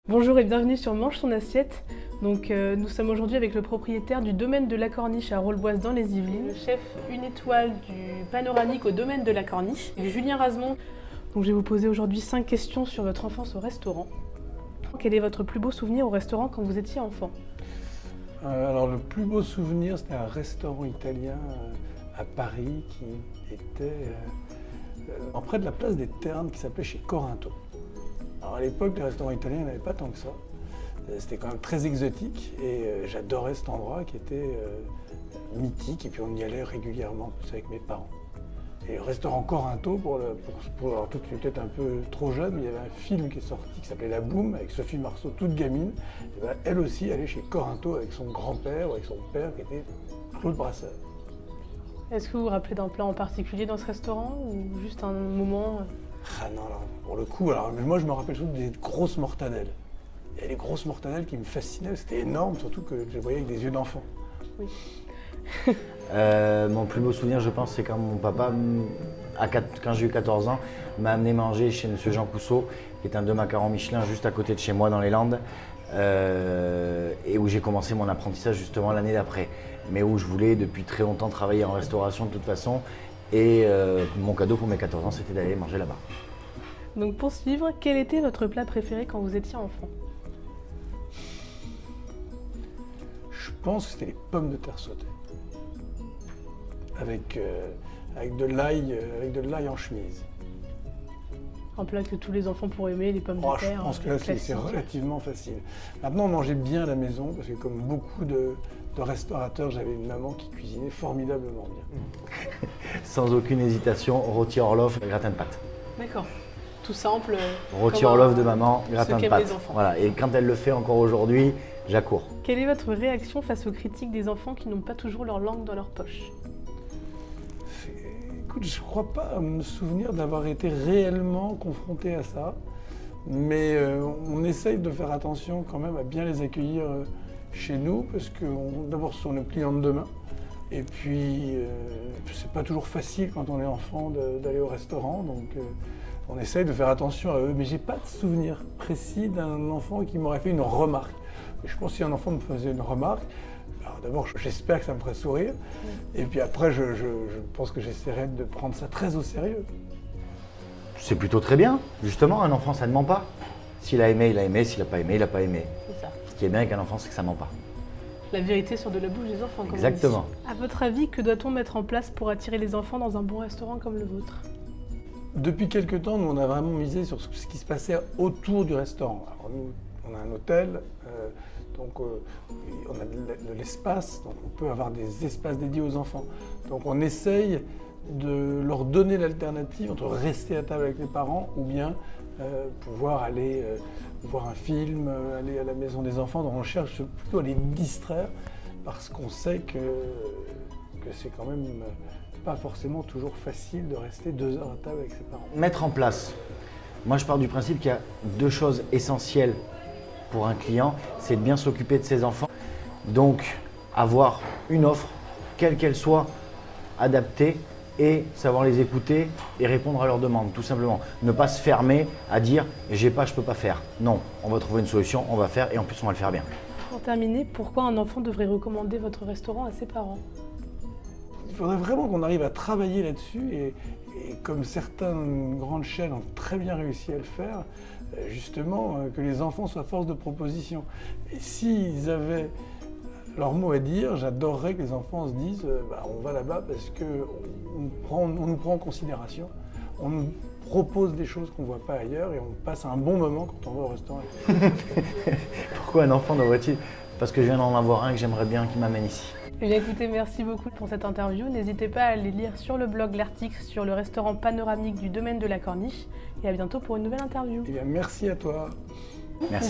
Bonjour et bienvenue sur Mange ton assiette. Nous sommes aujourd'hui avec le propriétaire du domaine de la Corniche à Rolleboise dans les Yvelines, le chef une étoile du panoramique au domaine de la Corniche, Julien Razemont. Donc, je vais vous poser aujourd'hui 5 questions sur votre enfance au restaurant. Quel est votre plus beau souvenir au restaurant quand vous étiez enfant? Alors le plus beau souvenir, c'était un restaurant italien à Paris qui était près de la place des Ternes qui s'appelait chez Corinto. Alors à l'époque, les restaurants italiens n'avaient pas tant que ça. C'était quand même très exotique et j'adorais cet endroit qui était mythique et puis on y allait régulièrement plus avec mes parents. Et le restaurant Corinto, alors toi tu es peut-être un peu trop jeune, mais il y avait un film qui est sorti qui s'appelait La Boum avec Sophie Marceau, toute gamine. Et ben, elle aussi allait chez Corinto avec son grand-père ou avec son père qui était Claude Brasseur. Est-ce que vous vous rappelez d'un plat en particulier dans ce restaurant ou juste un moment? Ah non, alors, pour le coup, moi je me rappelle surtout des grosses mortadelles. Il y a les grosses mortadelles qui me fascinaient, c'était énorme, surtout que je les voyais avec des yeux d'enfant. Oui. Mon plus beau souvenir, je pense, c'est quand mon papa, quand j'ai eu 14 ans, m'a amené manger chez M. Jean Cousseau, qui est un 2 macarons Michelin juste à côté de chez moi dans les Landes, et où j'ai commencé mon apprentissage justement l'année d'après, mais où je voulais depuis très longtemps travailler en restauration de toute façon, et mon cadeau pour mes 14 ans, c'était d'aller manger là-bas. Donc pour suivre, quel était votre plat préféré quand vous étiez enfant? Je pense que c'était les pommes de terre sautées. Avec de l'ail en chemise. Un plat que tous les enfants pourraient aimer, les pommes de terre. Je pense que là, c'est relativement facile. Maintenant, on mangeait bien à la maison, parce que comme beaucoup de restaurateurs, j'avais une maman qui cuisinait formidablement bien. Sans aucune hésitation, rôti Orloff, gratin de pâte. D'accord. Tout simple. Rôti Orloff de maman, gratin de pâte. Les enfants. Voilà. Et quand elle le fait encore aujourd'hui, j'accours. Quelle est votre réaction face aux critiques des enfants qui n'ont pas toujours leur langue dans leur poche? Écoute, je ne crois pas me souvenir d'avoir été réellement confronté à ça, mais on essaye de faire attention quand même à bien les accueillir chez nous, parce que d'abord ce sont nos clients de demain, et puis c'est pas toujours facile quand on est enfant d'aller au restaurant, donc on essaye de faire attention à eux, mais j'ai pas de souvenir précis d'un enfant qui m'aurait fait une remarque. Et je pense que si un enfant me faisait une remarque, d'abord, j'espère que ça me ferait sourire. Et puis après, je pense que j'essaierai de prendre ça très au sérieux. C'est plutôt très bien. Justement, un enfant, ça ne ment pas. S'il a aimé, il a aimé. S'il n'a pas aimé, il n'a pas aimé. C'est ça. Ce qui est bien avec un enfant, c'est que ça ne ment pas. La vérité sort de la bouche des enfants, comme Exactement. on dit. À votre avis, que doit-on mettre en place pour attirer les enfants dans un bon restaurant comme le vôtre? Depuis quelque temps, nous, on a vraiment misé sur ce qui se passait autour du restaurant. Alors nous, on a un hôtel. Donc on a de l'espace, donc on peut avoir des espaces dédiés aux enfants. Donc on essaye de leur donner l'alternative entre rester à table avec les parents ou bien pouvoir aller voir un film, aller à la maison des enfants. Donc on cherche plutôt à les distraire parce qu'on sait que c'est quand même pas forcément toujours facile de rester 2 heures à table avec ses parents. Mettre en place. Moi, je pars du principe qu'il y a 2 choses essentielles pour un client, c'est de bien s'occuper de ses enfants. Donc, avoir une offre, quelle qu'elle soit, adaptée et savoir les écouter et répondre à leurs demandes, tout simplement. Ne pas se fermer à dire « j'ai pas, je peux pas faire ». Non, on va trouver une solution, on va faire et en plus on va le faire bien. Pour terminer, pourquoi un enfant devrait recommander votre restaurant à ses parents? Il faudrait vraiment qu'on arrive à travailler là-dessus et comme certaines grandes chaînes ont très bien réussi à le faire, justement, que les enfants soient force de proposition. Et s'ils avaient leur mot à dire, j'adorerais que les enfants se disent on va là-bas parce qu'on nous prend en considération, on nous propose des choses qu'on ne voit pas ailleurs et on passe un bon moment quand on va au restaurant. Pourquoi un enfant devrait-il? Parce que je viens d'en avoir un que j'aimerais bien qu'il m'amène ici. Eh bien écoutez, merci beaucoup pour cette interview. N'hésitez pas à aller lire sur le blog l'article sur le restaurant panoramique du domaine de la Corniche. Et à bientôt pour une nouvelle interview. Eh bien, merci à toi. Merci.